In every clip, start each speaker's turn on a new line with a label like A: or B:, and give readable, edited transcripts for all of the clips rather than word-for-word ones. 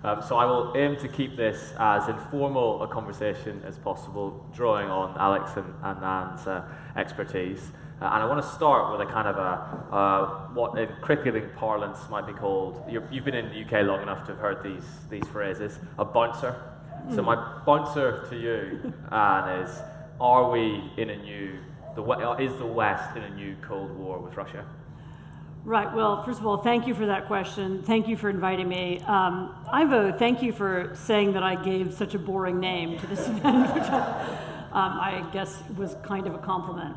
A: So I will aim to keep this as informal a conversation as possible, drawing on Alex and Nan's expertise. And I want to start with a kind of what in cricketing parlance might be called, you've been in the UK long enough to have heard these phrases, a bouncer. So my bouncer to you, Anne, is, are we in is the West in a new Cold War with Russia?
B: Right, well, first of all, thank you for that question. Thank you for inviting me. Ivo, thank you for saying that I gave such a boring name to this event, which I guess was kind of a compliment.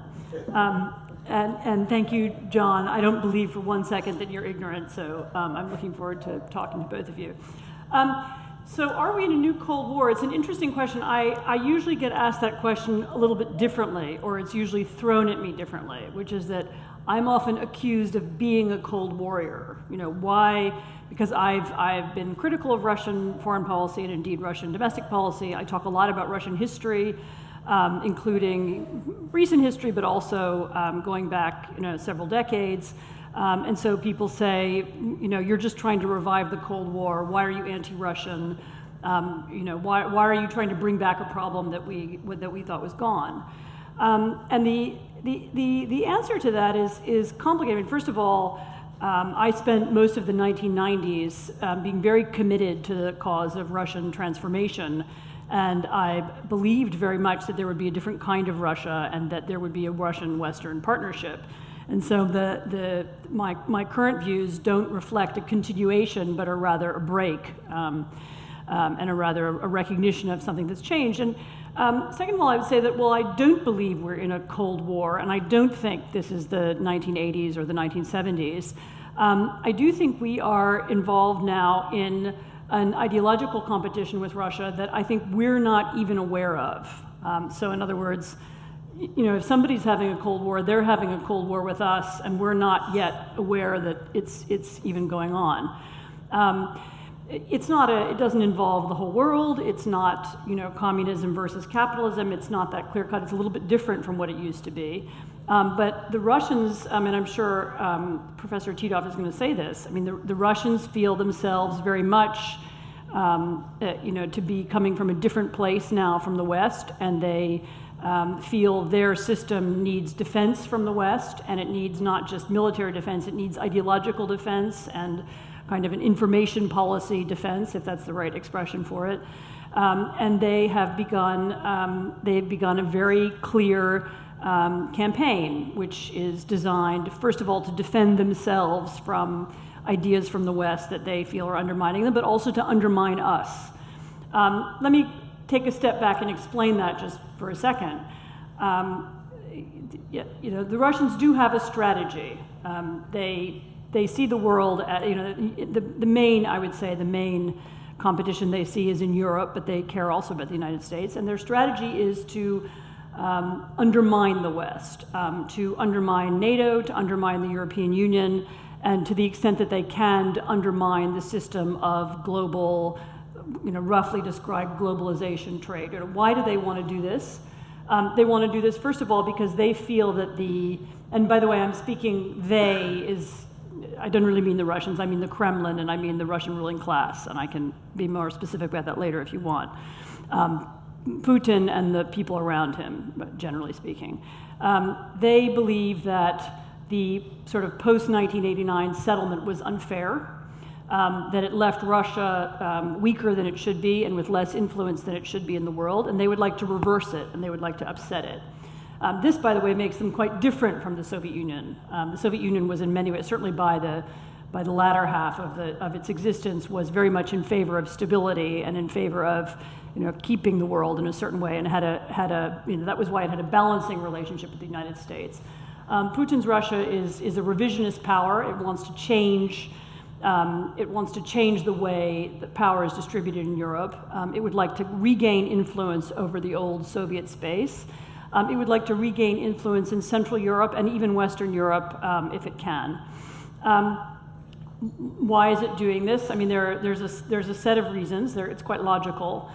B: And thank you, John. I don't believe for 1 second that you're ignorant, so I'm looking forward to talking to both of you. So are we in a new Cold War? It's an interesting question. I usually get asked that question a little bit differently, or it's usually thrown at me differently, which is that I'm often accused of being a Cold Warrior. You know, why? Because I've been critical of Russian foreign policy and indeed Russian domestic policy. I talk a lot about Russian history, including recent history, but also going back, several decades. And so people say, you're just trying to revive the Cold War. Why are you anti-Russian? Why are you trying to bring back a problem that we thought was gone? And the answer to that is complicated. First of all, I spent most of the 1990s being very committed to the cause of Russian transformation. And I believed very much that there would be a different kind of Russia and that there would be a Russian-Western partnership. And so my current views don't reflect a continuation, but are rather a break, and a recognition of something that's changed. And second of all, I would say that, well, I don't believe we're in a Cold War, and I don't think this is the 1980s or the 1970s. I do think we are involved now in an ideological competition with Russia that I think we're not even aware of. So in other words, if somebody's having a Cold War, they're having a Cold War with us, and we're not yet aware that it's even going on. It doesn't involve the whole world. It's not, communism versus capitalism. It's not that clear cut. It's a little bit different from what it used to be. But the Russians, and I'm sure Professor Titov is going to say this, the Russians feel themselves very much, to be coming from a different place now from the West, and they feel their system needs defense from the West, and it needs not just military defense, it needs ideological defense and kind of an information policy defense, if that's the right expression for it. And they have begun a very clear campaign, which is designed, first of all, to defend themselves from ideas from the West that they feel are undermining them, but also to undermine us. Let me take a step back and explain that just for a second. The Russians do have a strategy. They see the world, the main competition they see is in Europe, but they care also about the United States. And their strategy is to undermine the West, to undermine NATO, to undermine the European Union, and to the extent that they can, to undermine the system of global, roughly described globalization trade. Why do they want to do this? They want to do this, first of all, because they feel that and by the way, I'm speaking I don't really mean the Russians, I mean the Kremlin, and I mean the Russian ruling class, and I can be more specific about that later if you want. Putin and the people around him, generally speaking. They believe that the sort of post-1989 settlement was unfair, that it left Russia weaker than it should be and with less influence than it should be in the world, and they would like to reverse it, and they would like to upset it. This, by the way, makes them quite different from the Soviet Union. The Soviet Union was in many ways, certainly by the latter half of its existence, was very much in favor of stability and in favor of keeping the world in a certain way, and that was why it had a balancing relationship with the United States. Putin's Russia is a revisionist power. It wants to change. It wants to change the way that power is distributed in Europe. It would like to regain influence over the old Soviet space. It would like to regain influence in Central Europe and even Western Europe if it can. Why is it doing this? There's a set of reasons. It's quite logical.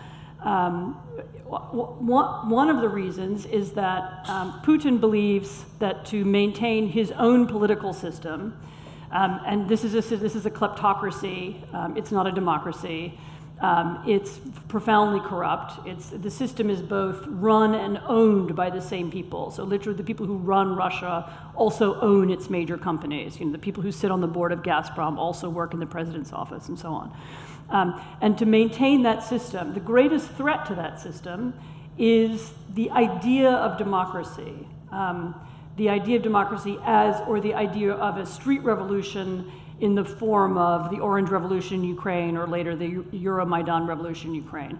B: One of the reasons is that Putin believes that to maintain his own political system, and this is a kleptocracy, it's not a democracy, It's profoundly corrupt. The system is both run and owned by the same people. So literally the people who run Russia also own its major companies. The people who sit on the board of Gazprom also work in the president's office and so on. And to maintain that system, the greatest threat to that system is the idea of democracy. The idea of democracy or the idea of a street revolution in the form of the Orange Revolution in Ukraine or later the Euromaidan Revolution in Ukraine.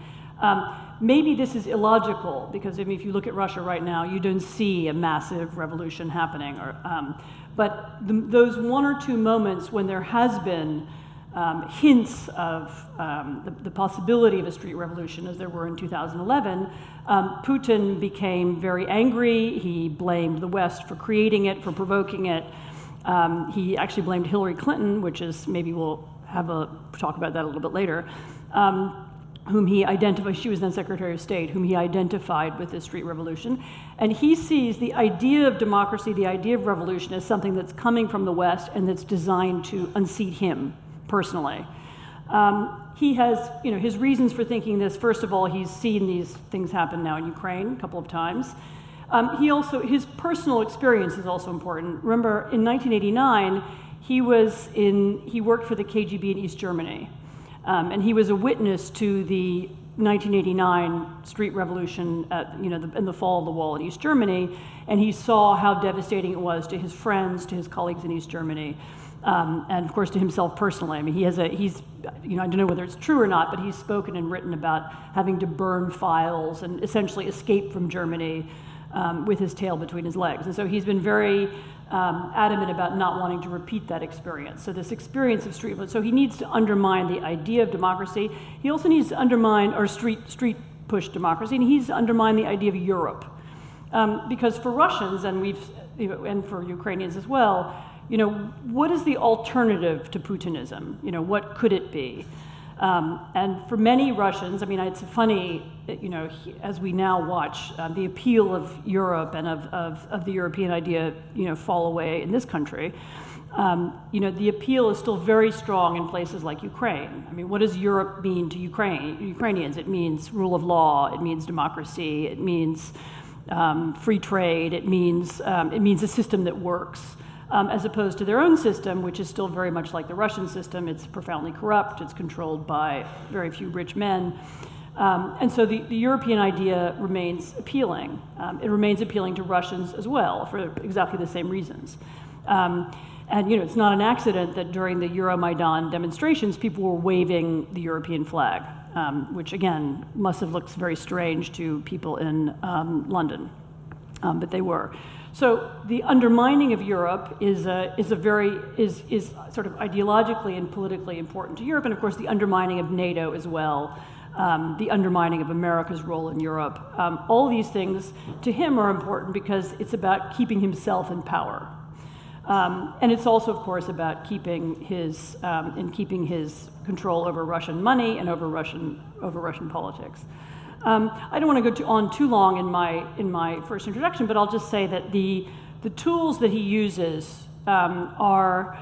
B: Maybe this is illogical because if you look at Russia right now, you don't see a massive revolution happening. But those one or two moments when there has been hints of the possibility of a street revolution, as there were in 2011, Putin became very angry. He blamed the West for creating it, for provoking it. He actually blamed Hillary Clinton, which is, maybe we'll talk about that a little bit later, whom he identified, she was then Secretary of State, whom he identified with this street revolution. And he sees the idea of democracy, the idea of revolution as something that's coming from the West and that's designed to unseat him personally. He has, his reasons for thinking this. First of all, he's seen these things happen now in Ukraine a couple of times. His personal experience is also important. Remember, in 1989, he worked for the KGB in East Germany, and he was a witness to the 1989 street revolution in the fall of the wall in East Germany, and he saw how devastating it was to his friends, to his colleagues in East Germany, and of course to himself personally. I mean, I don't know whether it's true or not, but he's spoken and written about having to burn files and essentially escape from Germany with his tail between his legs. And so he's been very adamant about not wanting to repeat that experience. So this experience of street, so he needs to undermine the idea of democracy. He also needs to undermine, or street push democracy, and he needs to undermine the idea of Europe. Because for Russians, and for Ukrainians as well, what is the alternative to Putinism? What could it be? And for many Russians, it's funny, as we now watch the appeal of Europe and of the European idea, fall away in this country, the appeal is still very strong in places like Ukraine. What does Europe mean to Ukrainians? It means rule of law, it means democracy, it means free trade, it means a system that works. As opposed to their own system, which is still very much like the Russian system. It's profoundly corrupt, it's controlled by very few rich men. And so the European idea remains appealing. It remains appealing to Russians as well, for exactly the same reasons. And it's not an accident that during the Euromaidan demonstrations, people were waving the European flag, which again, must have looked very strange to people in London, but they were. So the undermining of Europe is sort of ideologically and politically important to Europe, and of course the undermining of NATO as well, the undermining of America's role in Europe. All these things to him are important because it's about keeping himself in power, and it's also, of course, about keeping his control over Russian money and over Russian politics. I don't want to go on too long in my first introduction, but I'll just say that the tools that he uses some are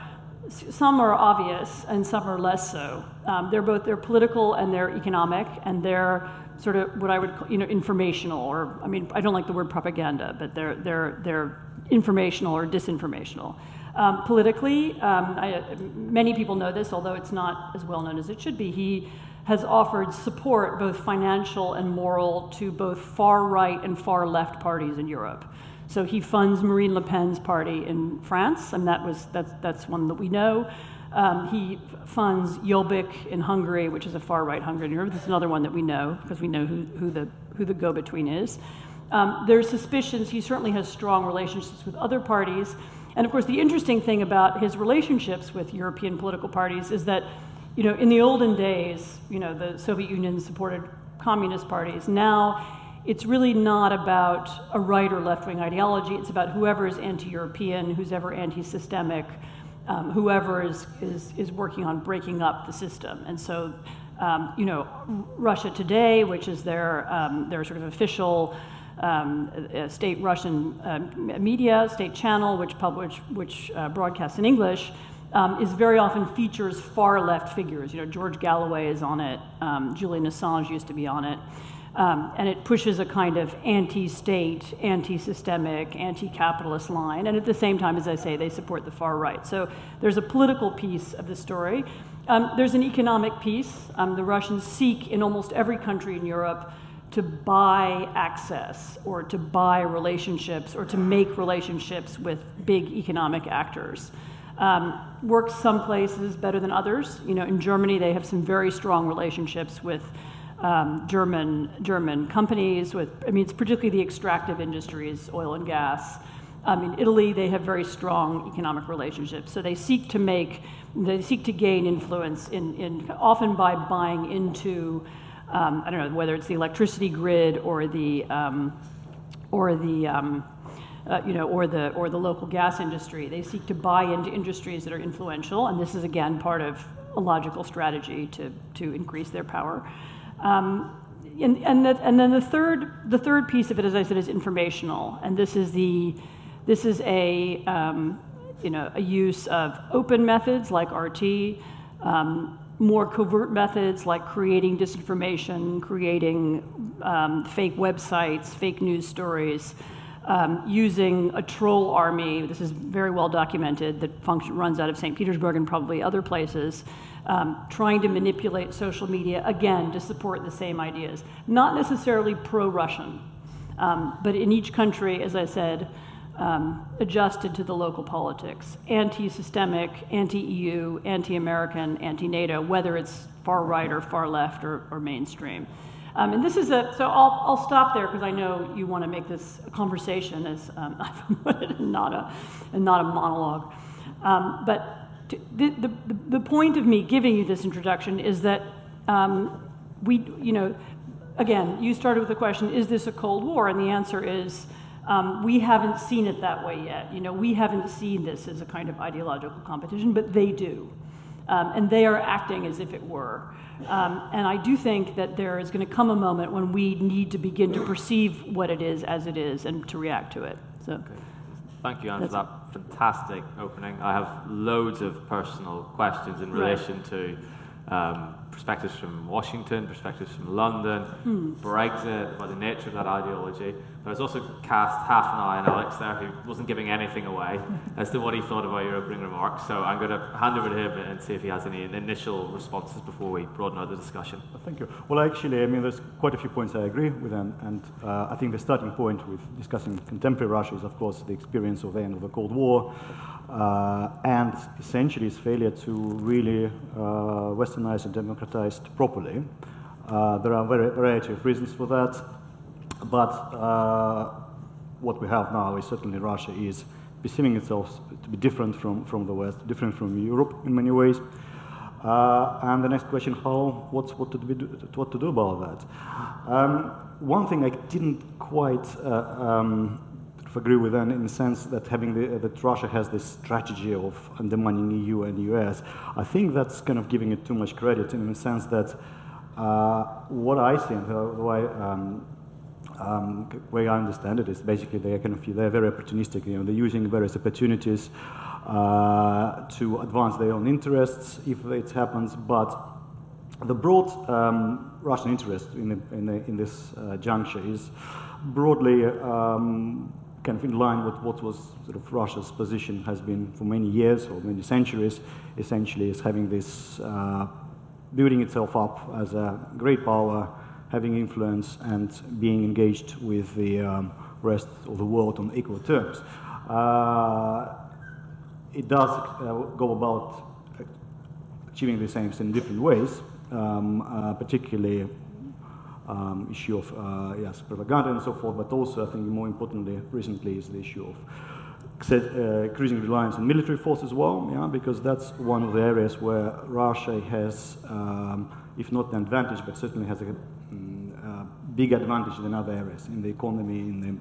B: obvious and some are less so. They're political and they're economic and they're sort of what I would call, informational, or I don't like the word propaganda, but they're informational or disinformational. Politically, many people know this, although it's not as well known as it should be. He has offered support, both financial and moral, to both far-right and far-left parties in Europe. So he funds Marine Le Pen's party in France, and that's one that we know. He funds Jobbik in Hungary, which is a far-right Hungary in Europe. That's another one that we know, because we know who the go-between is. There's suspicions. He certainly has strong relationships with other parties. And of course, the interesting thing about his relationships with European political parties is that in the olden days, the Soviet Union supported communist parties. Now, it's really not about a right or left-wing ideology. It's about whoever is anti-European, who's ever anti-systemic, whoever is working on breaking up the system. And so, Russia Today, which is their sort of official state Russian media, state channel, which broadcasts in English, is very often features far-left figures. George Galloway is on it, Julian Assange used to be on it, and it pushes a kind of anti-state, anti-systemic, anti-capitalist line, and at the same time, as I say, they support the far right. So there's a political piece of the story. There's an economic piece. The Russians seek in almost every country in Europe to buy access or to buy relationships or to make relationships with big economic actors. Works some places better than others. In Germany, they have some very strong relationships with German companies. It's particularly the extractive industries, oil and gas. In Italy, they have very strong economic relationships. So they seek to gain influence often by buying into, I don't know, whether it's the electricity grid or the local gas industry. They seek to buy into industries that are influential, and this is again part of a logical strategy to increase their power. And then the third piece of it, as I said, is informational, and this is a use of open methods like RT, more covert methods like creating disinformation, creating fake websites, fake news stories, using a troll army. This is very well documented, that runs out of St. Petersburg and probably other places, trying to manipulate social media, again, to support the same ideas. Not necessarily pro-Russian, but in each country, as I said, adjusted to the local politics. Anti-systemic, anti-EU, anti-American, anti-NATO, whether it's far right or far left or mainstream. And this is so I'll stop there because I know you want to make this a conversation, as I've put it, and not a monologue. But the point of me giving you this introduction is that again, you started with the question, is this a Cold War? And the answer is, we haven't seen it that way yet. We haven't seen this as a kind of ideological competition, but they do. And they are acting as if it were. And I do think that there is going to come a moment when we need to begin to perceive what it is as it is and to react to it. So,
A: okay. Thank you, Anne, for that fantastic opening. I have loads of personal questions in relation to perspectives from Washington, perspectives from London, Brexit, by the nature of that ideology. But I was also cast half an eye on Alex there, who wasn't giving anything away as to what he thought about your opening remarks. So I'm going to hand over to him and see if he has any initial responses before we broaden out the discussion.
C: Thank you. Well, actually, there's quite a few points I agree with, and I think the starting point with discussing contemporary Russia is, of course, the experience of the end of the Cold War, and essentially its failure to really westernize and democratize properly. There are a variety of reasons for that, but what we have now is certainly Russia is perceiving itself to be different from the West, different from Europe in many ways. And the next question, what to do about that? One thing I didn't quite agree with, them in the sense that that Russia has this strategy of undermining EU and US. I think that's kind of giving it too much credit, in the sense that what I see and the way I understand it is basically they're very opportunistic. They're using various opportunities to advance their own interests if it happens, but the broad Russian interest in this juncture is broadly kind of in line with what was sort of Russia's position has been for many years or many centuries, essentially is having this, building itself up as a great power, having influence and being engaged with the rest of the world on equal terms. It does go about achieving these aims in different ways, particularly issue of propaganda and so forth, but also I think more importantly recently is the issue of increasing reliance on military force as well, because that's one of the areas where Russia has, if not an advantage, but certainly has a big advantage in other areas, in the economy,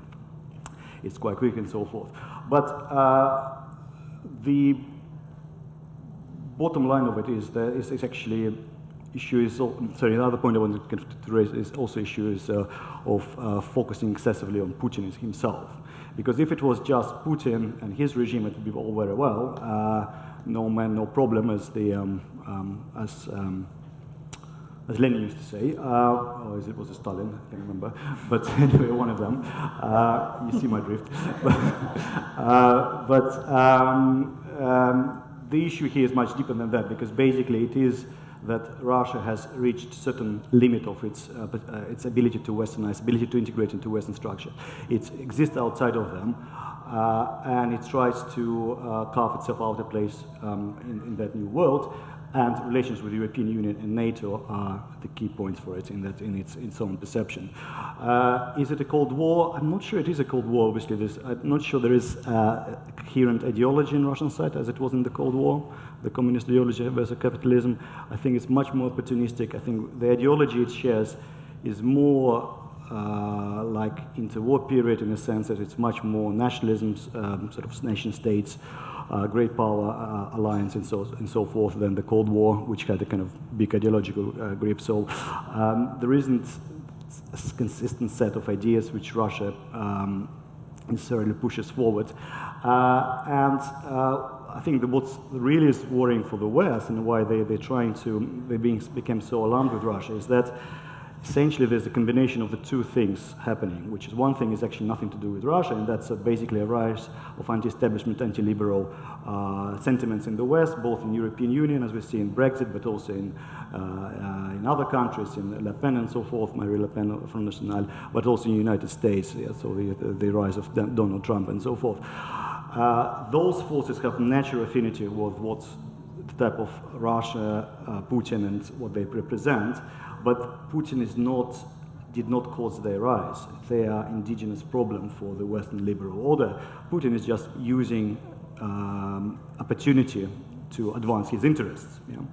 C: it's quite quick and so forth. But the bottom line of it is that it's actually another point I wanted to raise is also issues of focusing excessively on Putin himself. Because if it was just Putin and his regime, it would be all very well. no man, no problem, as Lenin used to say, or was it Stalin? I can't remember. But anyway, one of them. You see my drift. The issue here is much deeper than that, because basically it is that Russia has reached certain limit of its ability to westernize, ability to integrate into Western structure. It exists outside of them, and it tries to carve itself out a place in that new world. And relations with the European Union and NATO are the key points for it in its own perception. Is it a Cold War? I'm not sure it is a Cold War, obviously. I'm not sure there is a coherent ideology in Russian side as it was in the Cold War, the communist ideology versus capitalism. I think it's much more opportunistic. I think the ideology it shares is more like interwar period, in a sense that it's much more nationalism, sort of nation states, great power alliance and so forth than the Cold War, which had a kind of big ideological grip. So there isn't a consistent set of ideas which Russia necessarily pushes forward. I think that what's really is worrying for the West and why they became so alarmed with Russia is that essentially there's a combination of the two things happening, which is one thing is actually nothing to do with Russia, and that's basically a rise of anti-establishment, anti-liberal sentiments in the West, both in European Union, as we see in Brexit, but also in other countries, in Le Pen and so forth, Marine Le Pen, Front National, but also in the United States, so the rise of Donald Trump and so forth. Those forces have natural affinity with what's the type of Russia, Putin, and what they represent. But Putin did not cause their rise. They are indigenous problem for the Western liberal order. Putin is just using opportunity to advance his interests. You know?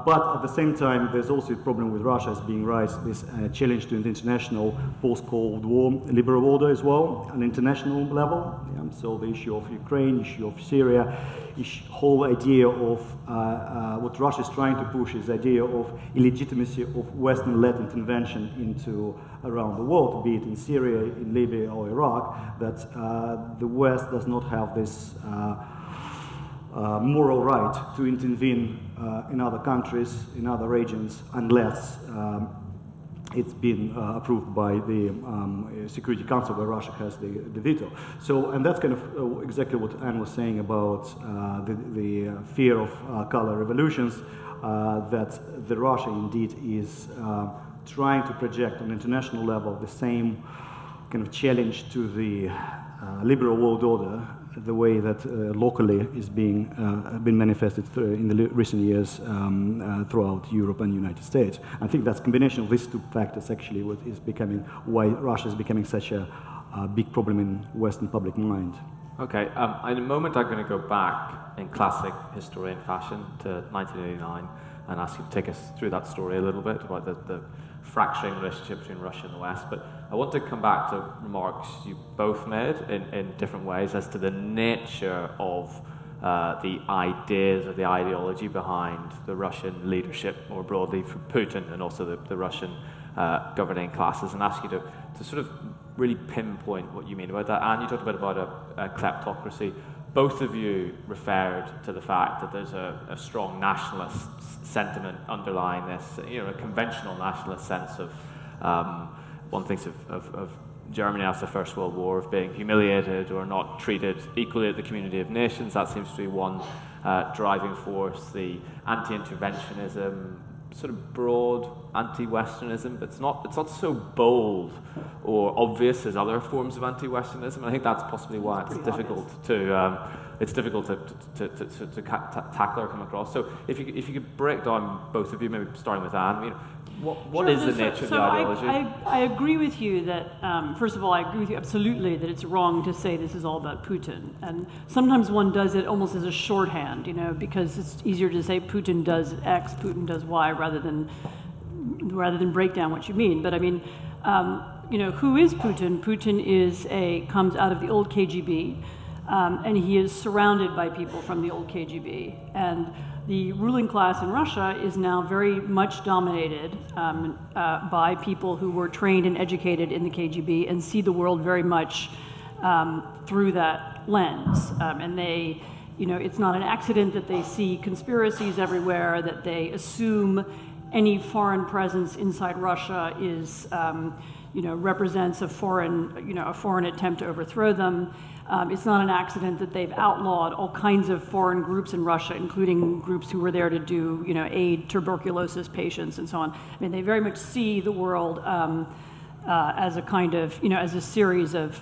C: But at the same time, there's also a problem with Russia as being raised, this challenge to the international post-Cold War liberal order as well, on an international level. Yeah? So the issue of Ukraine, issue of Syria, whole idea of what Russia is trying to push is the idea of illegitimacy of Western-led intervention into around the world, be it in Syria, in Libya, or Iraq, that the West does not have this moral right to intervene in other countries, in other regions, unless it's been approved by the Security Council, where Russia has the veto. So, and that's kind of exactly what Anne was saying about the fear of color revolutions, that the Russia indeed is trying to project on an international level the same kind of challenge to the liberal world order, the way that locally is being been manifested in the recent years throughout Europe and the United States. I think that's a combination of these two factors actually what is becoming why Russia is becoming such a big problem in Western public mind.
A: Okay, in a moment I'm going to go back in classic historian fashion to 1989 and ask you to take us through that story a little bit about the fracturing relationship between Russia and the West, but I want to come back to remarks you both made in different ways as to the nature of the ideas or the ideology behind the Russian leadership more broadly for Putin and also the Russian governing classes, and ask you to sort of really pinpoint what you mean about that. And you talked about a kleptocracy. Both of you referred to the fact that there's a strong nationalist sentiment underlying this, a conventional nationalist sense of, one thinks of Germany after the First World War, of being humiliated or not treated equally at the community of nations. That seems to be one driving force. The anti-interventionism, sort of broad anti-Westernism, but it's not so bold or obvious as other forms of anti-Westernism. I think that's possibly why it's difficult to tackle or come across. So if you could break down, both of you, maybe starting with Anne, what is the nature of the ideology?
B: I agree with you that, first of all, I agree with you absolutely that it's wrong to say this is all about Putin. And sometimes one does it almost as a shorthand, because it's easier to say Putin does X, Putin does Y, rather than break down what you mean. But I mean, who is Putin? Putin comes out of the old KGB, and he is surrounded by people from the old KGB. And the ruling class in Russia is now very much dominated by people who were trained and educated in the KGB and see the world very much through that lens. And they it's not an accident that they see conspiracies everywhere, that they assume any foreign presence inside Russia is, represents a foreign attempt to overthrow them. It's not an accident that they've outlawed all kinds of foreign groups in Russia, including groups who were there to do, aid tuberculosis patients and so on. I mean, they very much see the world as a kind of, as a series of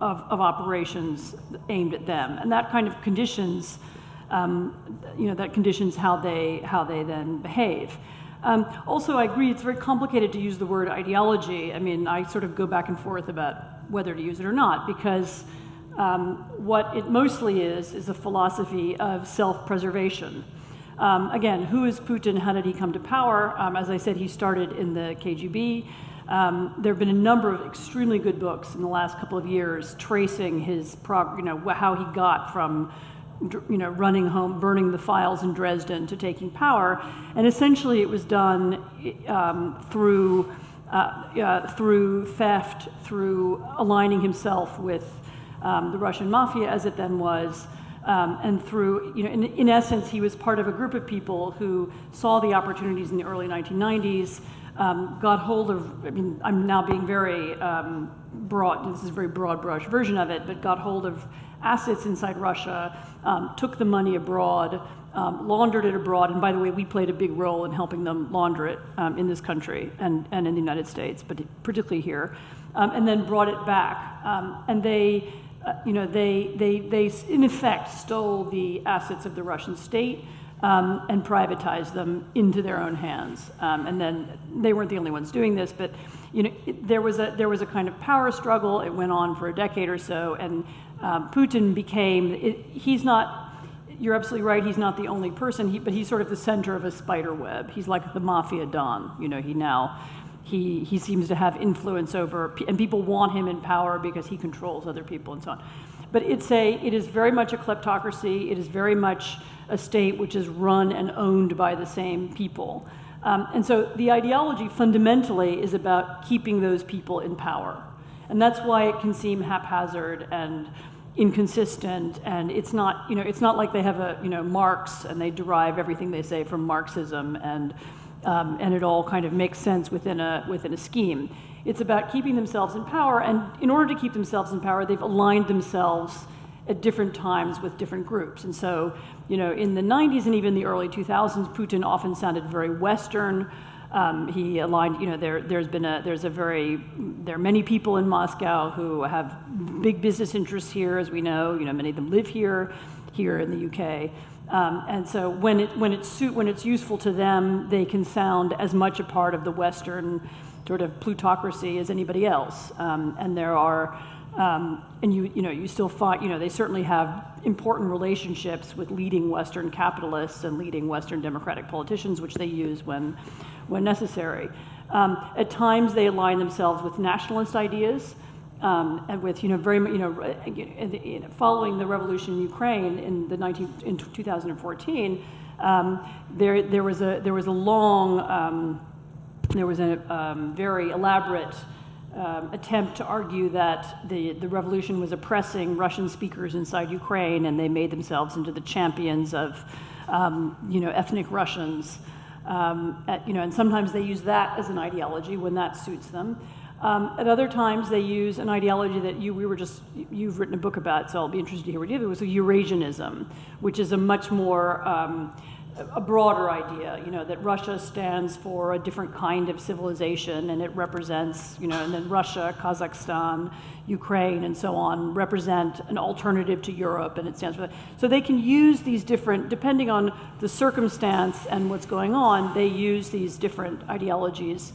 B: operations aimed at them, and that kind of conditions, that conditions how they then behave. Also, I agree it's very complicated to use the word ideology. I mean, I sort of go back and forth about whether to use it or not, because what it mostly is a philosophy of self-preservation. Again, who is Putin? How did he come to power? As I said, he started in the KGB. There have been a number of extremely good books in the last couple of years tracing his, how he got from, running home, burning the files in Dresden to taking power, and essentially it was done through theft, through aligning himself with the Russian mafia, as it then was. And through, in essence, he was part of a group of people who saw the opportunities in the early 1990s, got hold of, I'm now being very broad, this is a very broad brush version of it, but got hold of assets inside Russia, took the money abroad, laundered it abroad, and by the way, we played a big role in helping them launder it in this country and in the United States, but particularly here, and then brought it back. And they in effect stole the assets of the Russian state and privatized them into their own hands. And then they weren't the only ones doing this, but there was a kind of power struggle. It went on for a decade or so, and Putin became. He's not. You're absolutely right. He's not the only person. But he's sort of the center of a spider web. He's like the mafia don. He seems to have influence over, and people want him in power because he controls other people and so on. But it is very much a kleptocracy. It is very much a state which is run and owned by the same people. And so the ideology fundamentally is about keeping those people in power. And that's why it can seem haphazard and inconsistent, and it's not like they have a Marx and they derive everything they say from Marxism and it all kind of makes sense within a scheme. It's about keeping themselves in power, and in order to keep themselves in power, they've aligned themselves at different times with different groups. And so, in the 90s and even the early 2000s, Putin often sounded very Western. He aligned, there are many people in Moscow who have big business interests here, as we know. Many of them live here in the UK. And so when it's useful to them, they can sound as much a part of the Western sort of plutocracy as anybody else. And there are, you still find, they certainly have important relationships with leading Western capitalists and leading Western democratic politicians, which they use when necessary. At times, they align themselves with nationalist ideas. And with following the revolution in Ukraine in 2014, there was a very elaborate attempt to argue that the revolution was oppressing Russian speakers inside Ukraine, and they made themselves into the champions of ethnic Russians. And sometimes they use that as an ideology when that suits them. At other times, they use an ideology that you've written a book about, so I'll be interested to hear what you have. It was Eurasianism, which is a much more a broader idea. That Russia stands for a different kind of civilization, and it represents, and then Russia, Kazakhstan, Ukraine, and so on represent an alternative to Europe, and it stands for that. So they can use these different, depending on the circumstance and what's going on, they use these different ideologies.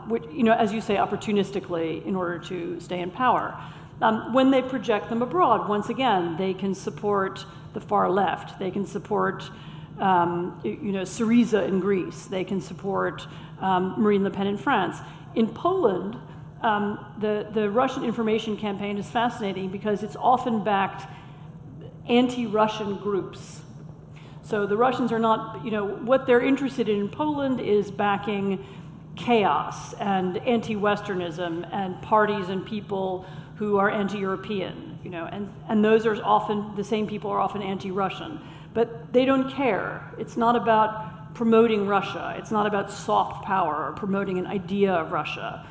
B: Which, as you say, opportunistically in order to stay in power. When they project them abroad, once again, they can support the far left. They can support, Syriza in Greece. They can support Marine Le Pen in France. In Poland, the Russian information campaign is fascinating because it's often backed anti-Russian groups. So the Russians are not, what they're interested in Poland is backing chaos and anti-Westernism and parties and people who are anti-European. and those are often, the same people are often anti-Russian. But they don't care. It's not about promoting Russia. It's not about soft power or promoting an idea of Russia.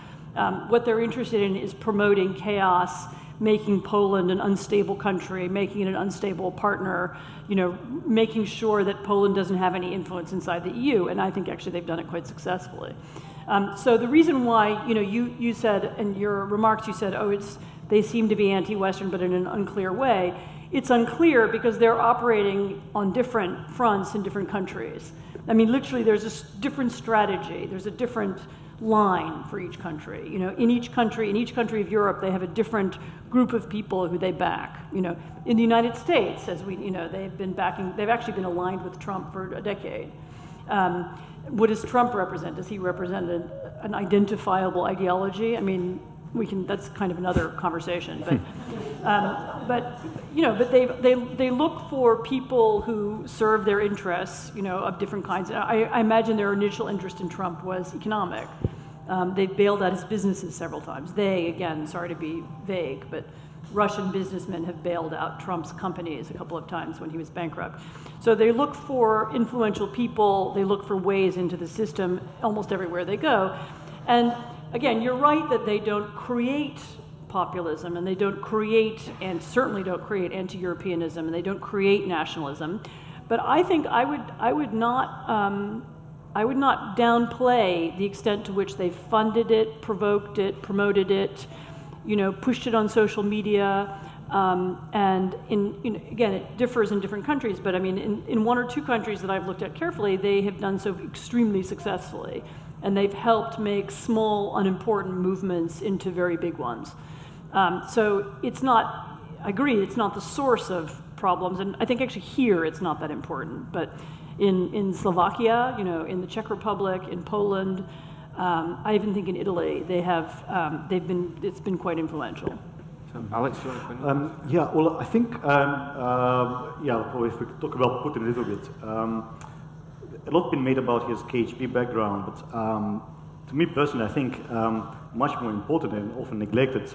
B: What they're interested in is promoting chaos, making Poland an unstable country, making it an unstable partner, making sure that Poland doesn't have any influence inside the EU. And I think actually they've done it quite successfully. So the reason why, you said, in your remarks, you said, they seem to be anti-Western, but in an unclear way. It's unclear because they're operating on different fronts in different countries. I mean, literally, there's a different strategy. There's a different line for each country. In each country of Europe, they have a different group of people who they back. In the United States, as they've actually been aligned with Trump for a decade. What does Trump represent? Does he represent an identifiable ideology? I mean, that's kind of another conversation, but they look for people who serve their interests, of different kinds. I imagine their initial interest in Trump was economic. They bailed out his businesses several times. Again, sorry to be vague, but Russian businessmen have bailed out Trump's companies a couple of times when he was bankrupt. So they look for influential people. They look for ways into the system almost everywhere they go. And again, you're right that they don't create populism, and they don't create, and certainly don't create anti-Europeanism, and they don't create nationalism. But I think I would not downplay the extent to which they funded it, provoked it, promoted it, pushed it on social media. And again, it differs in different countries, but I mean, in one or two countries that I've looked at carefully, they have done so extremely successfully. And they've helped make small, unimportant movements into very big ones. So I agree, it's not the source of problems, and I think actually here it's not that important, but in Slovakia, in the Czech Republic, in Poland, I even think in Italy, it's been quite influential.
A: Alex, do you want to
C: yeah, well, I think, if we talk about Putin a little bit, a lot been made about his KGB background, but to me personally, I think much more important and often neglected,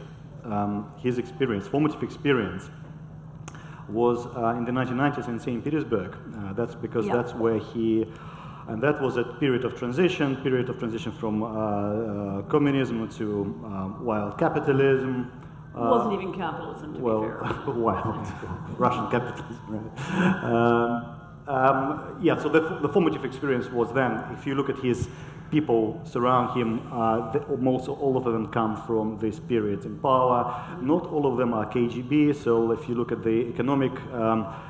C: his formative experience, was in the 1990s in St. Petersburg. That's because that's where and that was a period of transition from communism to wild capitalism.
B: It wasn't even capitalism, to be fair.
C: Wild Russian capitalism, right? So the formative experience was then. If you look at his people surround him, almost all of them come from this period in power. Not all of them are KGB, so if you look at the economic,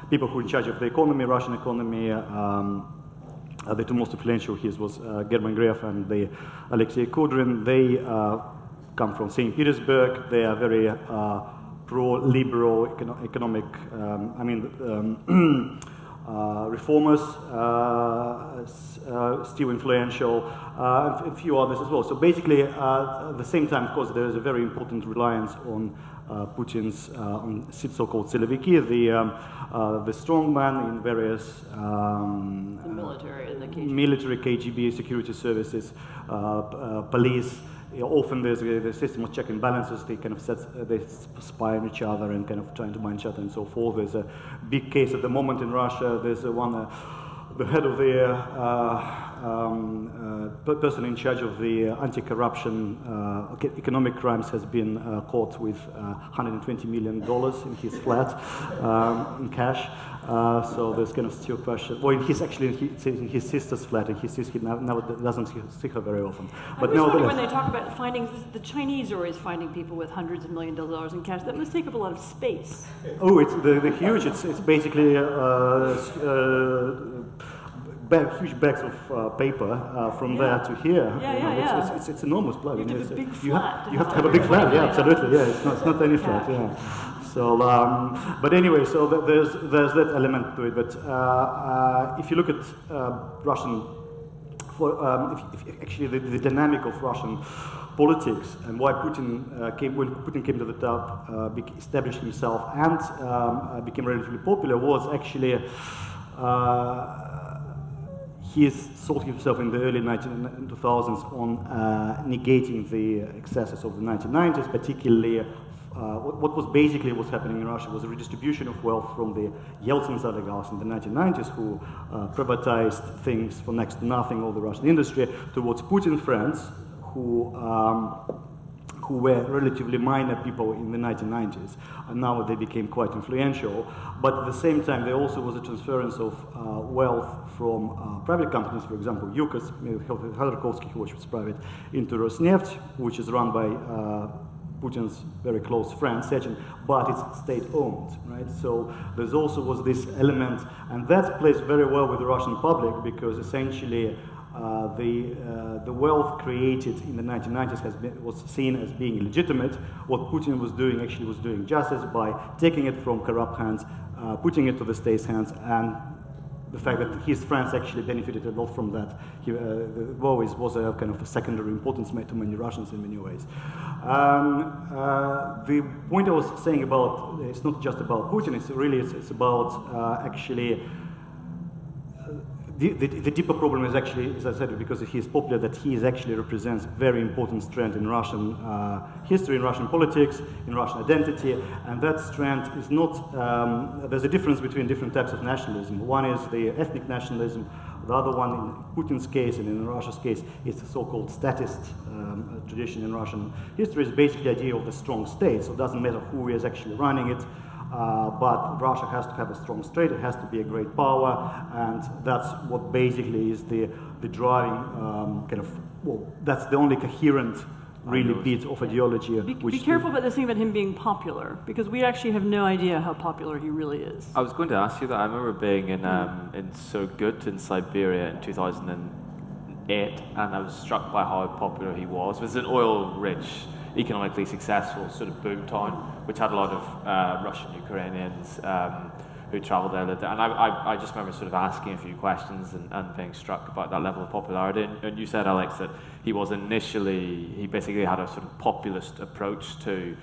C: people who are in charge of the economy, Russian economy, the two most influential was German Gref and Alexei Kudrin. They come from St. Petersburg. They are very pro-liberal economic, reformers, still influential, and a few others as well. So basically, at the same time, of course, there is a very important reliance on Putin's so-called siloviki, the strongman in various
B: the military and the KGB.
C: Military, KGB, security services, police. Often there's a system of check and balances. They kind of they spy on each other and kind of trying to mind each other and so forth. There's a big case at the moment in Russia. There's the head of the person in charge of the anti-corruption economic crimes has been caught with $120 million in his flat in cash. So there's kind of still question. Well, he's in his sister's flat, and he now doesn't see her very often. But
B: I was wondering when they talk about finding, the Chinese are always finding people with hundreds of millions of dollars in cash. That must take up a lot of space.
C: Oh, it's the huge. It's basically huge bags of paper from there to here.
B: Yeah.
C: It's enormous.
B: You have to have a big flat.
C: You have to have a big flat. Yeah, absolutely. Yeah, it's not any flat. Yeah. So, but anyway, so there's that element to it. But if you look at Russian, actually the dynamic of Russian politics and why when Putin came to the top, established himself and became relatively popular, was actually he sold himself in the early 2000s on negating the excesses of the 1990s, particularly what was basically what's happening in Russia was a redistribution of wealth from the Yeltsin's oligarchs in the 1990s, who privatized things for next to nothing, all the Russian industry, towards Putin friends who were relatively minor people in the 1990s, and now they became quite influential. But at the same time, there also was a transference of wealth from private companies, for example, Yukos, Khodorkovsky, which was private, into Rosneft, which is run by Putin's very close friend, Sechin, but it's state-owned, right? So there's also was this element, and that plays very well with the Russian public, because essentially the wealth created in the 1990s was seen as being legitimate. What Putin was doing actually was doing justice by taking it from corrupt hands, putting it to the state's hands, and the fact that his friends actually benefited a lot from that was a kind of a secondary importance to many Russians in many ways. The point I was saying about, it's not just about Putin, it's about actually the deeper problem is actually, as I said, because he is popular, that he is actually represents very important strand in Russian history, in Russian politics, in Russian identity, and that strand is not, there's a difference between different types of nationalism. One is the ethnic nationalism, the other one, in Putin's case and in Russia's case, is the so-called statist tradition in Russian history. Is basically the idea of the strong state, so it doesn't matter who is actually running it, but Russia has to have a strong state, it has to be a great power, and that's what basically is the driving that's the only coherent really bit of ideology.
B: Be careful about this thing about him being popular, because we actually have no idea how popular he really is.
A: I was going to ask you that. I remember being in Surgut in Siberia in 2008, and I was struck by how popular he was. It was an oil-rich, economically successful sort of boom town, which had a lot of Russian Ukrainians who travelled there. And I just remember sort of asking a few questions and being struck about that level of popularity. And you said, Alex, that he basically had a sort of populist approach to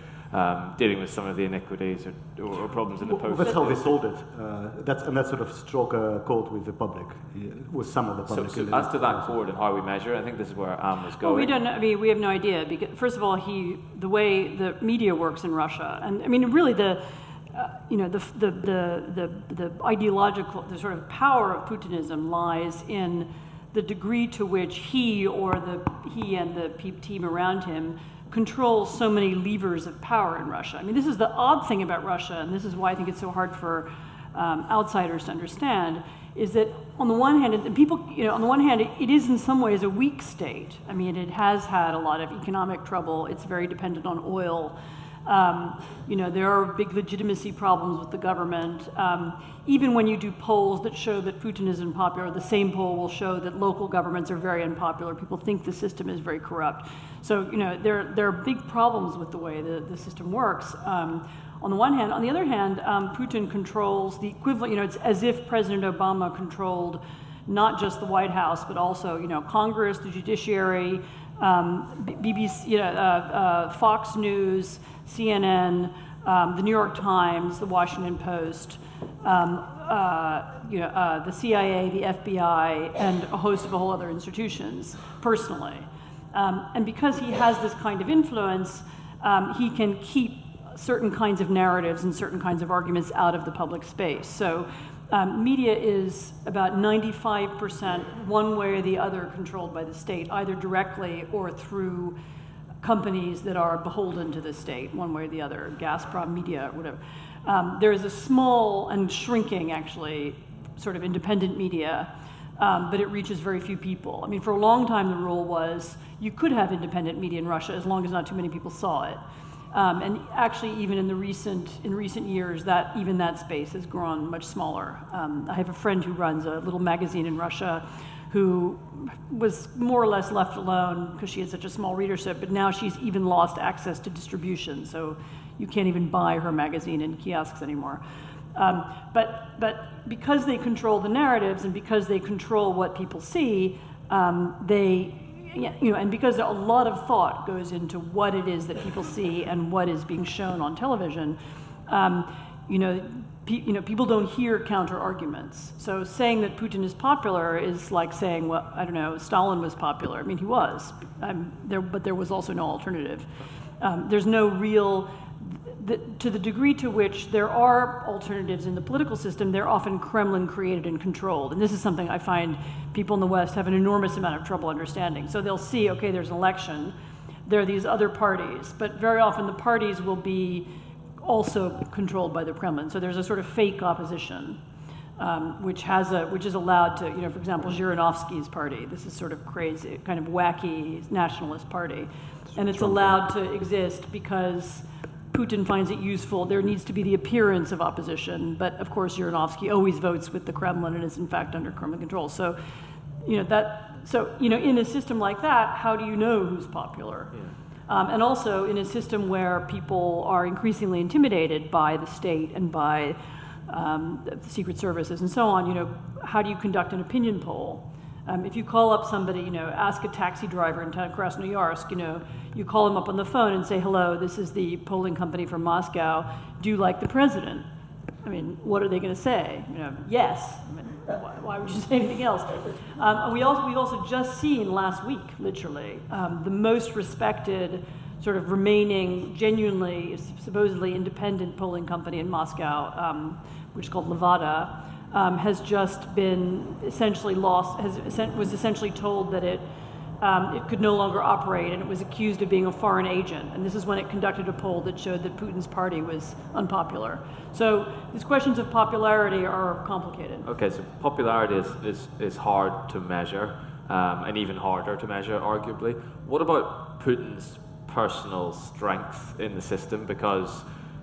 A: dealing with some of the iniquities or problems in the post.
C: That's how they sold it. That sort of struck a chord with the public, with some of the public.
A: So as to that chord and how we measure, I think this is where Anne was going.
B: Well, we don't know. I mean, we have no idea. Because, first of all, the way the media works in Russia, and I mean, really the ideological, the sort of power of Putinism lies in the degree to which he and the team around him controls so many levers of power in Russia. I mean, this is the odd thing about Russia, and this is why I think it's so hard for outsiders to understand, is that on the one hand, it is in some ways a weak state. I mean, it has had a lot of economic trouble. It's very dependent on oil. There are big legitimacy problems with the government. Even when you do polls that show that Putin is unpopular, the same poll will show that local governments are very unpopular. People think the system is very corrupt. So, there are big problems with the way the system works. On the one hand. On the other hand, Putin controls the equivalent, it's as if President Obama controlled not just the White House, but also, Congress, the judiciary, BBC, Fox News, CNN, the New York Times, the Washington Post, the CIA, the FBI, and a host of whole other institutions, personally. And because he has this kind of influence, he can keep certain kinds of narratives and certain kinds of arguments out of the public space. So media is about 95% one way or the other controlled by the state, either directly or through companies that are beholden to the state, one way or the other, Gazprom, media, whatever. There is a small and shrinking, actually, sort of independent media, but it reaches very few people. I mean, for a long time, the rule was you could have independent media in Russia as long as not too many people saw it. And actually, even in recent years, that space has grown much smaller. I have a friend who runs a little magazine in Russia who was more or less left alone because she had such a small readership, but now she's even lost access to distribution, so you can't even buy her magazine in kiosks anymore. But because they control the narratives and because they control what people see, and because a lot of thought goes into what it is that people see and what is being shown on television, people don't hear counter arguments. So saying that Putin is popular is like saying, well, I don't know, Stalin was popular. I mean, he was, but there was also no alternative. There's no real. to the degree to which there are alternatives in the political system, they're often Kremlin created and controlled. And this is something I find people in the West have an enormous amount of trouble understanding. So they'll see, okay, there's an election, there are these other parties, but very often the parties will be also controlled by the Kremlin. So there's a sort of fake opposition, which is allowed to, for example, Zhirinovsky's party. This is sort of crazy, kind of wacky nationalist party. And it's allowed to exist because Putin finds it useful. There needs to be the appearance of opposition, but of course Zhirinovsky always votes with the Kremlin and is in fact under Kremlin control. So, in a system like that, how do you know who's popular? Yeah. And also in a system where people are increasingly intimidated by the state and by the secret services and so on, how do you conduct an opinion poll? If you call up somebody, ask a taxi driver in Krasnoyarsk, you call them up on the phone and say, hello, this is the polling company from Moscow. Do you like the president? I mean, what are they going to say? Yes. I mean, why would you say anything else? We've also just seen last week, literally, the most respected sort of remaining genuinely, supposedly independent polling company in Moscow, which is called Levada, has just been essentially was essentially told that it could no longer operate, and it was accused of being a foreign agent. And this is when it conducted a poll that showed that Putin's party was unpopular. So these questions of popularity are complicated.
A: Okay, so popularity is hard to measure, and even harder to measure, arguably. What about Putin's personal strength in the system? Because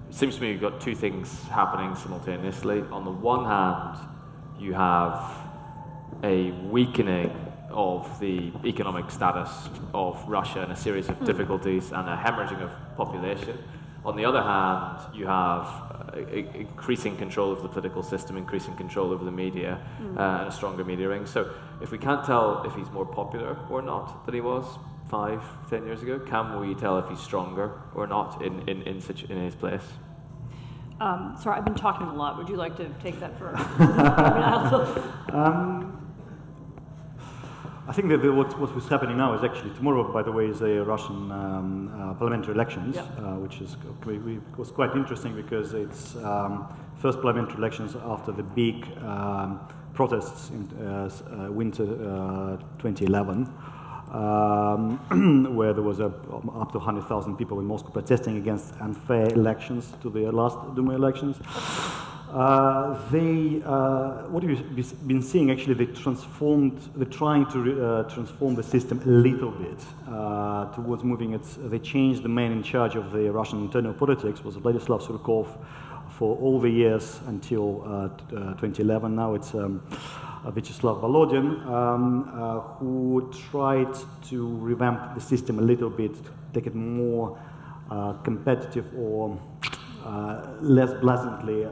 A: it seems to me you've got two things happening simultaneously. On the one hand, you have a weakening of the economic status of Russia and a series of difficulties and a hemorrhaging of population. On the other hand, you have increasing control of the political system, increasing control over the media, and a stronger media ring. So if we can't tell if he's more popular or not than he was 5-10 years ago, can we tell if he's stronger or not in his place?
B: Sorry, I've been talking a lot. Would you like to take that first?
C: I think that what was happening now is actually tomorrow, by the way, is a Russian parliamentary elections, which was quite interesting because it's first parliamentary elections after the big protests in winter 2011, where there was up to 100,000 people in Moscow protesting against unfair elections to the last Duma elections. What we've been seeing, actually, they're trying to transform the system a little bit towards moving it. They changed the man in charge of the Russian internal politics, was Vladislav Surkov, for all the years until 2011. Now it's Vyacheslav Volodin, who tried to revamp the system a little bit, take it more competitive or less blatantly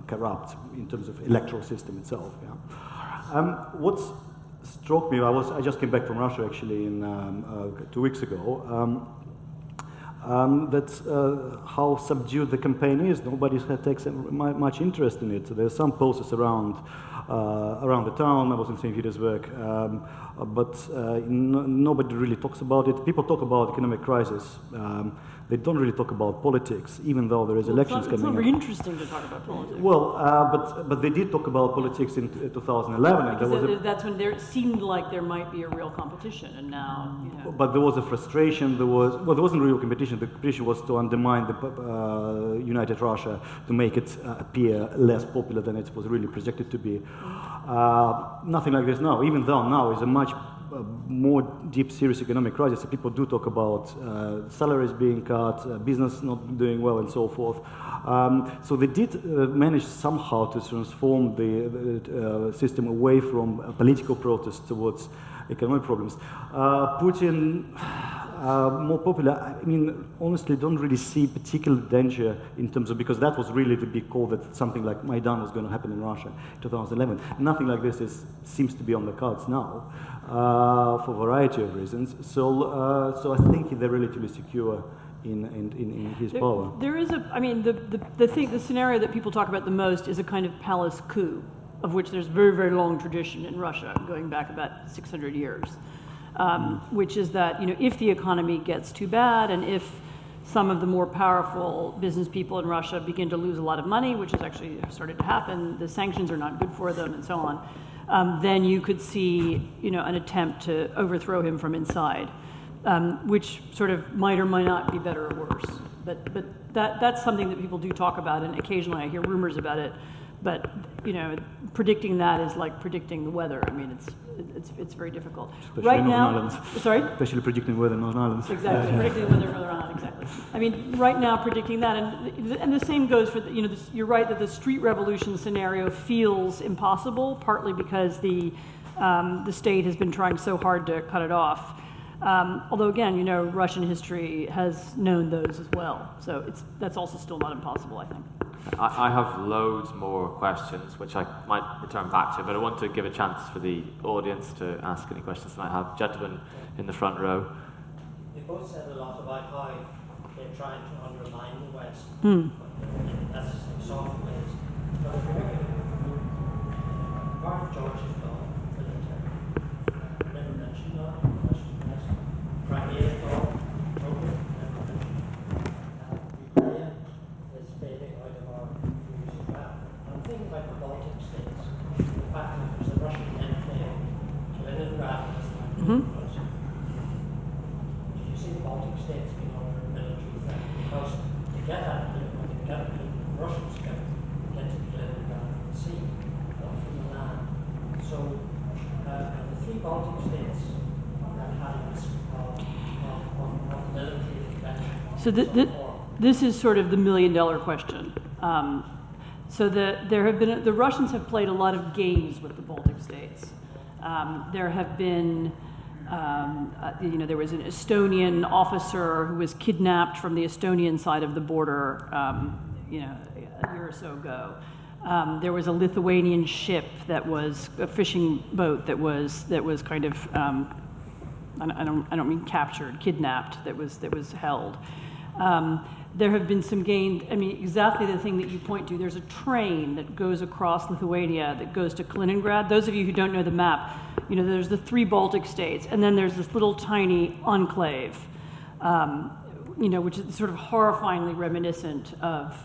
C: corrupt in terms of electoral system itself. Yeah. What struck me, I just came back from Russia actually 2 weeks ago. That how subdued the campaign is. Nobody takes much interest in it. There's some posters around the town. I was in St. Petersburg, but nobody really talks about it. People talk about economic crisis. They don't really talk about politics, even though there is elections coming up.
B: It's not very interesting to talk about politics.
C: Well, but they did talk about politics in 2011.
B: Because that's when there seemed like there might be a real competition, and now,
C: But there was a frustration. There wasn't real competition. The competition was to undermine the United Russia, to make it appear less popular than it was really projected to be. Nothing like this now, even though now is a much more deep, serious economic crisis. People do talk about salaries being cut, business not doing well, and so forth. So they did manage somehow to transform the system away from political protests towards economic problems. Putin, more popular, I mean, honestly, don't really see particular danger in terms of, because that was really the big call that something like Maidan was going to happen in Russia in 2011. Nothing like this seems to be on the cards now, for a variety of reasons. So I think they're relatively secure in his power.
B: There is the scenario that people talk about the most is a kind of palace coup, of which there's very, very long tradition in Russia, going back about 600 years. Which is that, if the economy gets too bad and if some of the more powerful business people in Russia begin to lose a lot of money, which has actually started to happen, the sanctions are not good for them and so on, then you could see, an attempt to overthrow him from inside, which sort of might or might not be better or worse. But that's something that people do talk about, and occasionally I hear rumors about it. But predicting that is like predicting the weather. I mean, it's very difficult.
C: Especially
B: right
C: in
B: now,
C: Northern Ireland.
B: sorry.
C: Especially predicting weather in Northern Ireland.
B: Exactly, predicting the weather in Northern Ireland. Exactly. I mean, right now predicting that, and the same goes for you're right that the street revolution scenario feels impossible, partly because the state has been trying so hard to cut it off. Although again, Russian history has known those as well. So that's also still not impossible, I think.
A: I have loads more questions, which I might return back to, but I want to give a chance for the audience to ask any questions they might have. Gentlemen in the front row.
D: You both said a lot about how they're trying to undermine the West. That's in soft ways. But if you look at part of Georgia's gone military. Never mentioned that. Crimea is gone. Totally never mentioned. Ukraine is fading out of our views as well. I'm thinking about the Baltic states. The fact that there's a Russian enclave, Kaliningrad is like the Baltic states being under military threat, because to get at it, when they get it, the Russians get to Kaliningrad from the sea, not from the land. So the three Baltic states that had this of military intervention.
B: So this is sort of the million-dollar question. The Russians have played a lot of games with the Baltic states. There have been. There was an Estonian officer who was kidnapped from the Estonian side of the border, a year or so ago. There was a Lithuanian ship that was a fishing boat that was kind of, I don't mean captured, kidnapped, that was held. There have been some gains. I mean, exactly the thing that you point to. There's a train that goes across Lithuania that goes to Kaliningrad. Those of you who don't know the map, there's the three Baltic states, and then there's this little tiny enclave, which is sort of horrifyingly reminiscent of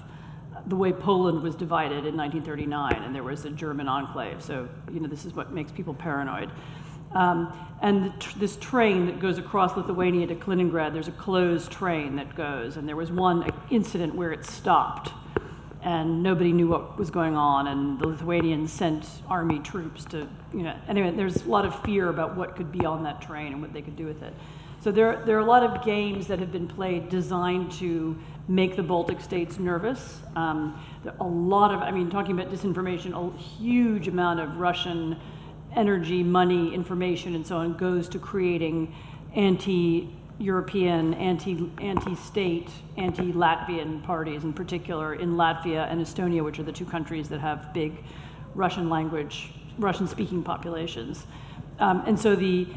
B: the way Poland was divided in 1939, and there was a German enclave. So, this is what makes people paranoid. This train that goes across Lithuania to Kaliningrad, there's a closed train that goes, and there was one incident where it stopped, and nobody knew what was going on, and the Lithuanians sent army troops to, anyway, there's a lot of fear about what could be on that train and what they could do with it. So there are a lot of games that have been played designed to make the Baltic states nervous. Talking about disinformation, a huge amount of Russian energy, money, information, and so on goes to creating anti-European, anti-state, anti-Latvian parties, in particular in Latvia and Estonia, which are the two countries that have big Russian-speaking populations. And so the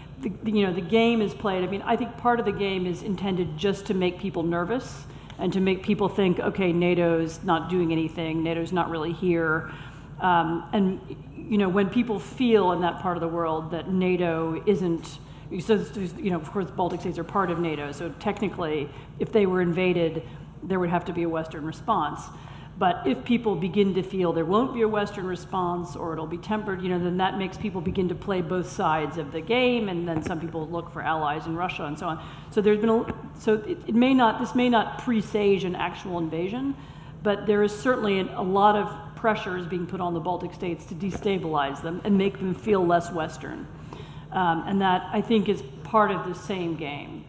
B: game is played. I mean, I think part of the game is intended just to make people nervous and to make people think, okay, NATO's not doing anything, NATO's not really here. When people feel in that part of the world that NATO isn't, so of course, the Baltic states are part of NATO, so technically, if they were invaded, there would have to be a Western response. But if people begin to feel there won't be a Western response, or it'll be tempered, then that makes people begin to play both sides of the game, and then some people look for allies in Russia and so on. So this may not presage an actual invasion, but there is certainly a lot of pressure is being put on the Baltic states to destabilize them and make them feel less Western. And that, I think, is part of the same game.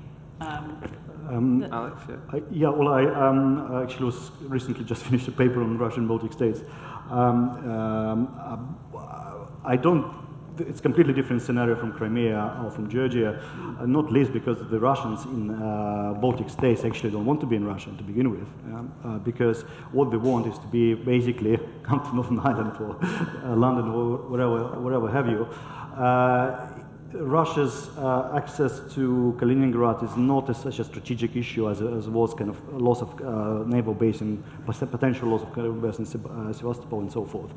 A: Alex, yeah.
C: I actually was recently just finished a paper on Russian Baltic states. It's a completely different scenario from Crimea or from Georgia, not least because the Russians in Baltic states actually don't want to be in Russia to begin with, because what they want is to be basically come to Northern Ireland or London or wherever have you. Russia's access to Kaliningrad is not such a strategic issue as was kind of loss of naval base and potential loss of naval base in Sevastopol and so forth.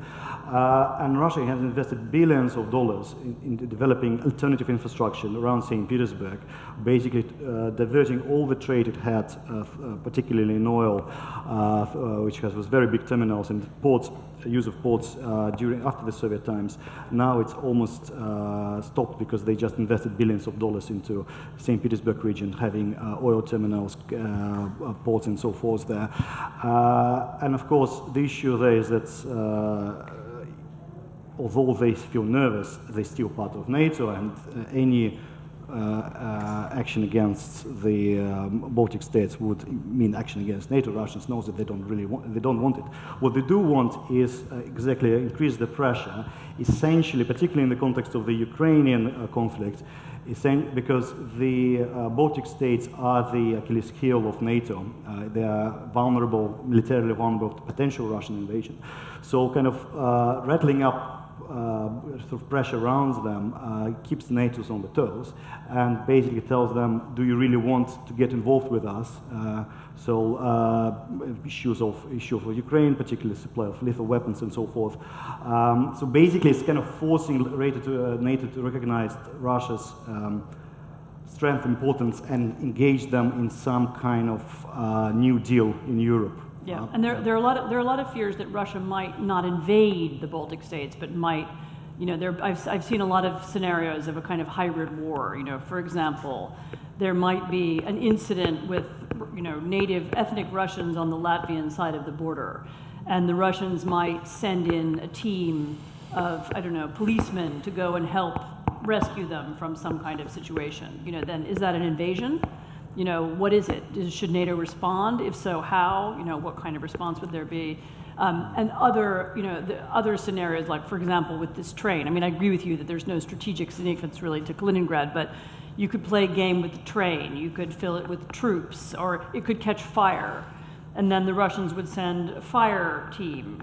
C: And Russia has invested billions of dollars in developing alternative infrastructure around St. Petersburg, basically diverting all the trade it had, particularly in oil, which was very big terminals and ports. Use of ports after the Soviet times. Now it's almost stopped because they just invested billions of dollars into St. Petersburg region, having oil terminals, ports, and so forth there. And of course, the issue there is that although they feel nervous, they're still part of NATO, and any action against the Baltic states would mean action against NATO. Russians know that they don't want it. What they do want is exactly increase the pressure, essentially, particularly in the context of the Ukrainian conflict, because the Baltic states are the Achilles heel of NATO. They are vulnerable, militarily vulnerable to potential Russian invasion. So kind of rattling up sort of pressure around them keeps NATO on the toes and basically tells them, do you really want to get involved with us? Issue of Ukraine, particularly supply of lethal weapons and so forth. So basically it's kind of forcing NATO to recognize Russia's strength, importance, and engage them in some kind of new deal in Europe.
B: Yeah, and there are a lot of fears that Russia might not invade the Baltic states, but might, I've seen a lot of scenarios of a kind of hybrid war. For example, there might be an incident with, native ethnic Russians on the Latvian side of the border, and the Russians might send in a team of, policemen to go and help rescue them from some kind of situation. Then is that an invasion? What is it? Should NATO respond? If so, how? What kind of response would there be? And other scenarios, like, for example, with this train. I mean, I agree with you that there's no strategic significance really to Kaliningrad, but you could play a game with the train. You could fill it with troops, or it could catch fire. And then the Russians would send a fire team,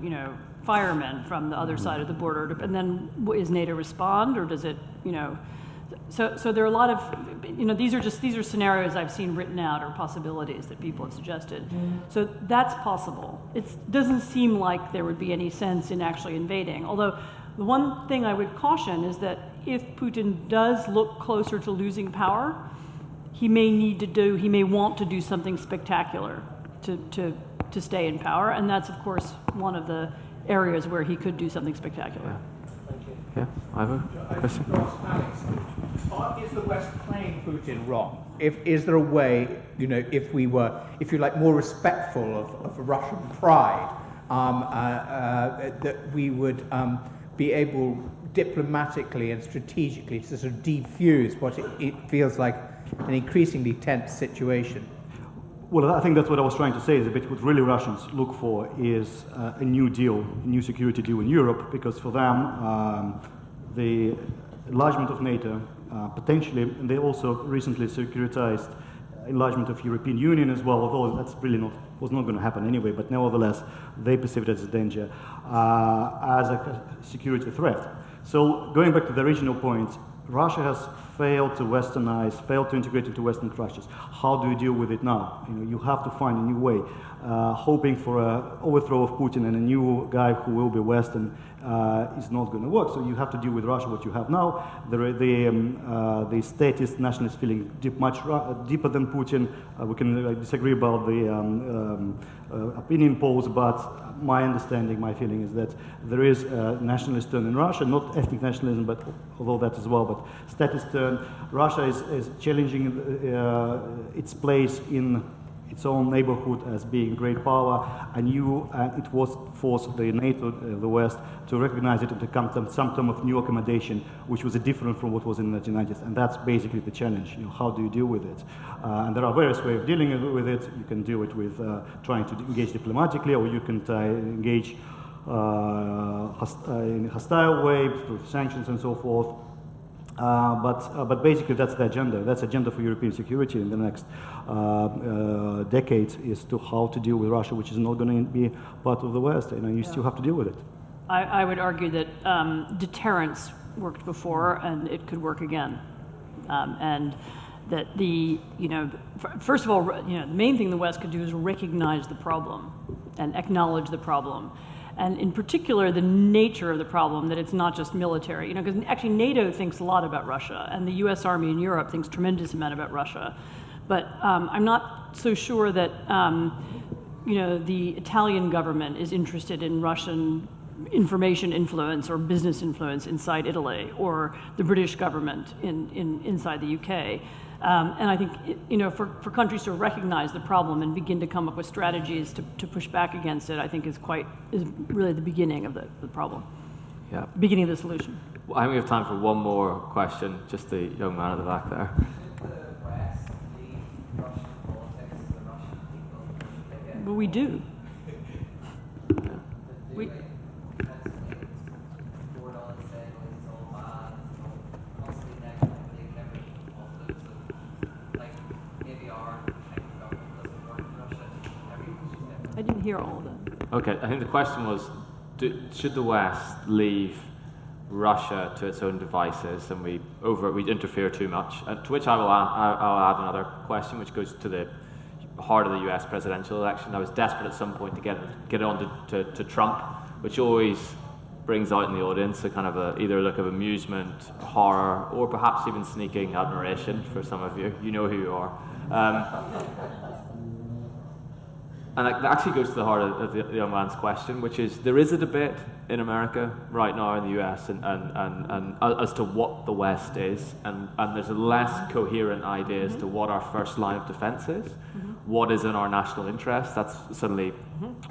B: firemen from the other side of the border. And then is NATO respond, or does it, So there are a lot of, these are scenarios I've seen written out, or possibilities that people have suggested. So that's possible. It doesn't seem like there would be any sense in actually invading. Although the one thing I would caution is that if Putin does look closer to losing power, he may want to do something spectacular to stay in power, and that's of course one of the areas where he could do something spectacular.
A: Yeah, I have a question.
E: Is the West playing Putin wrong? Is there a way, if we were, if you like, more respectful of Russian pride, that we would be able diplomatically and strategically to sort of defuse what it feels like an increasingly tense situation?
C: Well, I think that's what I was trying to say, is a bit what really Russians look for is a new deal, a new security deal in Europe, because for them, the enlargement of NATO, potentially, and they also recently securitized enlargement of European Union as well, although that's really was not going to happen anyway, but nevertheless, they perceive it as a danger, as a security threat. So going back to the original point, Russia has failed to westernize, failed to integrate into Western structures. How do you deal with it now? You have to find a new way. Hoping for an overthrow of Putin and a new guy who will be Western is not going to work. So you have to deal with Russia what you have now. The statist nationalist feeling much deeper than Putin. We can disagree about the opinion polls, but my understanding, my feeling is that there is a nationalist turn in Russia, not ethnic nationalism, but although that as well, but statist turn. Russia is challenging its place in its own neighborhood as being great power, and it was forced the NATO, the West, to recognize it and to come to some term of new accommodation, which was different from what was in the 1990s, and that's basically the challenge. How do you deal with it? And there are various ways of dealing with it. You can do it with trying to engage diplomatically, or you can engage in a hostile way through sanctions and so forth. But basically that's the agenda. That's the agenda for European security in the next decades, is to how to deal with Russia, which is not going to be part of the West. You still have to deal with it.
B: I would argue that deterrence worked before, and it could work again. And that first of all, the main thing the West could do is recognize the problem and acknowledge the problem. And in particular, the nature of the problem, that it's not just military. Because actually NATO thinks a lot about Russia, and the US Army in Europe thinks a tremendous amount about Russia. But I'm not so sure that, the Italian government is interested in Russian information influence or business influence inside Italy, or the British government inside the UK. And I think, for countries to recognize the problem and begin to come up with strategies to push back against it, I think is really the beginning of the problem.
A: Yeah.
B: Beginning of the solution.
A: Well, I think we have time for one more question. Just the young man at the back there.
F: Should the West leave Russian politics to the Russian people?
B: But we do. We, I didn't hear all of that.
A: Okay, I think the question was, should the West leave Russia to its own devices and we interfere too much? To which I'll add another question, which goes to the heart of the US presidential election. I was desperate at some point to get it on to Trump, which always brings out in the audience a kind of either a look of amusement, horror, or perhaps even sneaking admiration for some of you. You know who you are. And that actually goes to the heart of the young man's question, which is there is a debate in America right now in the US and as to what the West is, and there's a less coherent idea as to what our first line of defense is, what is in our national interest. That's suddenly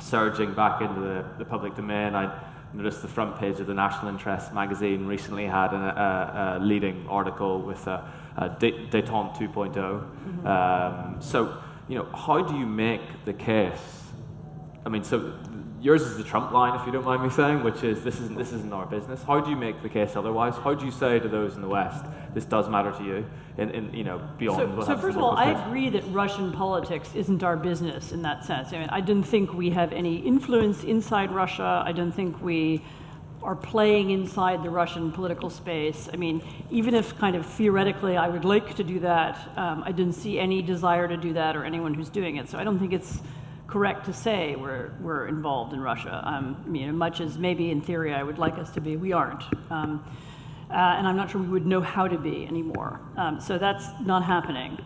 A: surging back into the public domain. I noticed the front page of the National Interest magazine recently had a leading article with Détente 2.0. So, how do you make the case? I mean, so yours is the Trump line, if you don't mind me saying, which is this isn't our business. How do you make the case otherwise? How do you say to those in the West, this does matter to you, beyond?
B: So first of all, I agree that Russian politics isn't our business in that sense. I mean, I don't think we have any influence inside Russia. I don't think we are playing inside the Russian political space. I mean, even if kind of theoretically I would like to do that, I didn't see any desire to do that or anyone who's doing it. So I don't think it's correct to say we're involved in Russia. Much as maybe in theory I would like us to be, we aren't. And I'm not sure we would know how to be anymore. So that's not happening.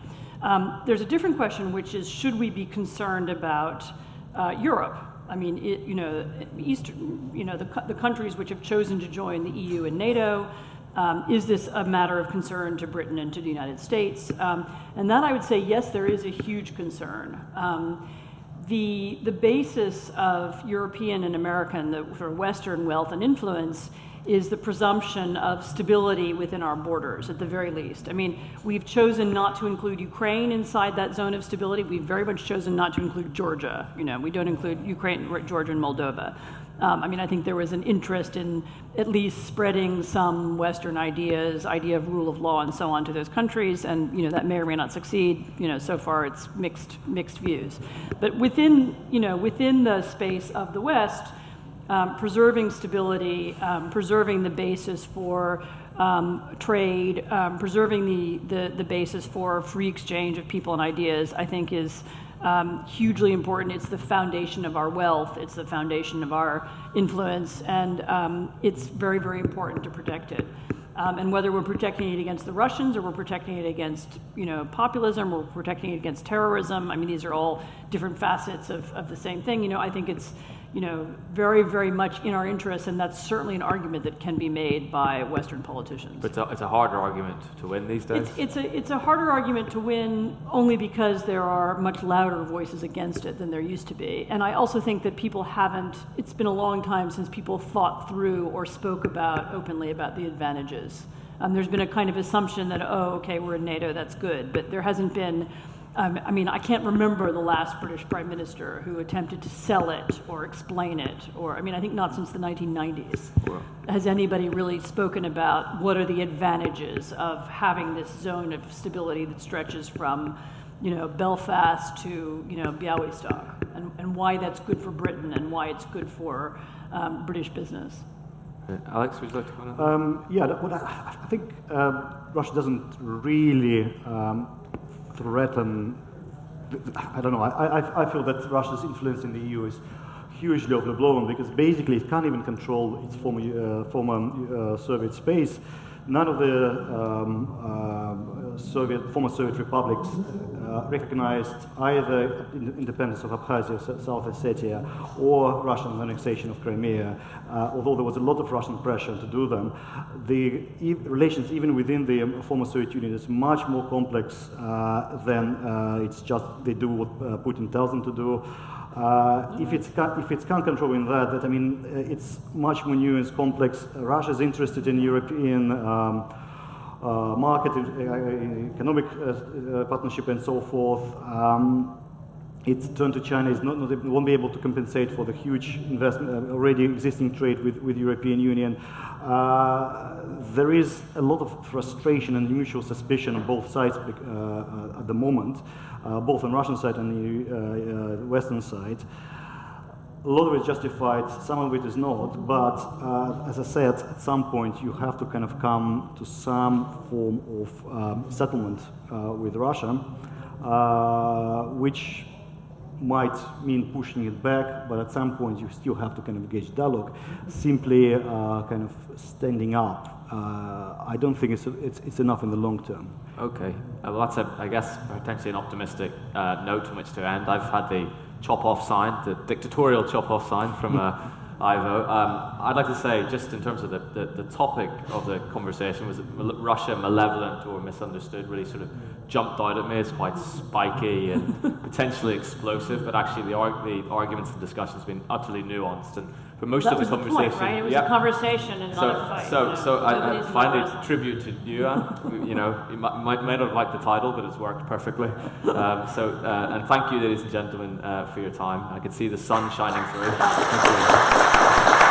B: There's a different question, which is, should we be concerned about Europe? I mean, the countries which have chosen to join the EU and NATO, is this a matter of concern to Britain and to the United States? And that I would say, yes, there is a huge concern. The basis of European and American, the sort of Western wealth and influence, is the presumption of stability within our borders, at the very least. I mean, we've chosen not to include Ukraine inside that zone of stability. We've very much chosen not to include Georgia. We don't include Ukraine, Georgia, and Moldova. I think there was an interest in at least spreading some Western idea of rule of law and so on to those countries, and that may or may not succeed. So far it's mixed views. But within the space of the West, preserving stability, preserving the basis for trade, preserving the basis for free exchange of people and ideas, I think is hugely important. It's the foundation of our wealth. It's the foundation of our influence, and it's very, very important to protect it. And whether we're protecting it against the Russians or we're protecting it against, populism, or we're protecting it against terrorism, these are all different facets of the same thing. I think it's, very, very much in our interest, and that's certainly an argument that can be made by Western politicians.
A: But it's a harder argument to win these days?
B: It's a harder argument to win only because there are much louder voices against it than there used to be. And I also think that people it's been a long time since people thought through or spoke openly about the advantages. There's been a kind of assumption that, okay, we're in NATO, that's good, but there hasn't been. I can't remember the last British Prime Minister who attempted to sell it or explain it, or, I think not since the 1990s.
A: Wow. Has
B: anybody really spoken about what are the advantages of having this zone of stability that stretches from, Belfast to, Białystok, and why that's good for Britain and why it's good for British business?
A: Alex, would you like to comment?
C: I think Russia doesn't really threaten. I don't know. I feel that Russia's influence in the EU is hugely overblown because basically it can't even control its former Soviet space. None of the former Soviet republics recognized either independence of Abkhazia, South Ossetia, or Russian annexation of Crimea. Although there was a lot of Russian pressure to do them, the relations even within the former Soviet Union is much more complex than it's just they do what Putin tells them to do. If it's can't controlling that, I mean, it's much more nuanced, complex. Russia is interested in European market, economic partnership, and so forth. Its turn to China is won't be able to compensate for the huge investment, already existing trade with European Union. There is a lot of frustration and mutual suspicion on both sides at the moment, both on Russian side and the Western side. A lot of it is justified, some of it is not, but as I said, at some point you have to kind of come to some form of settlement with Russia, which might mean pushing it back, but at some point you still have to kind of engage dialogue. Simply kind of standing up, I don't think it's enough in the long term.
A: Okay, well that's I guess potentially an optimistic note on which to end. I've had the chop-off sign, the dictatorial chop-off sign from Ivo. I'd like to say, just in terms of the topic of the conversation, was it Russia malevolent or misunderstood, really sort of jumped out at me. It's quite spiky and potentially explosive, but actually the arguments and discussions have been utterly nuanced. And for most of the conversation,
B: point, right? It was a conversation and not a fight.
A: So I finally tribute to you, Anne. You know, you might not have liked the title, but it's worked perfectly. And thank you, ladies and gentlemen, for your time. I can see the sun shining through. Thank you.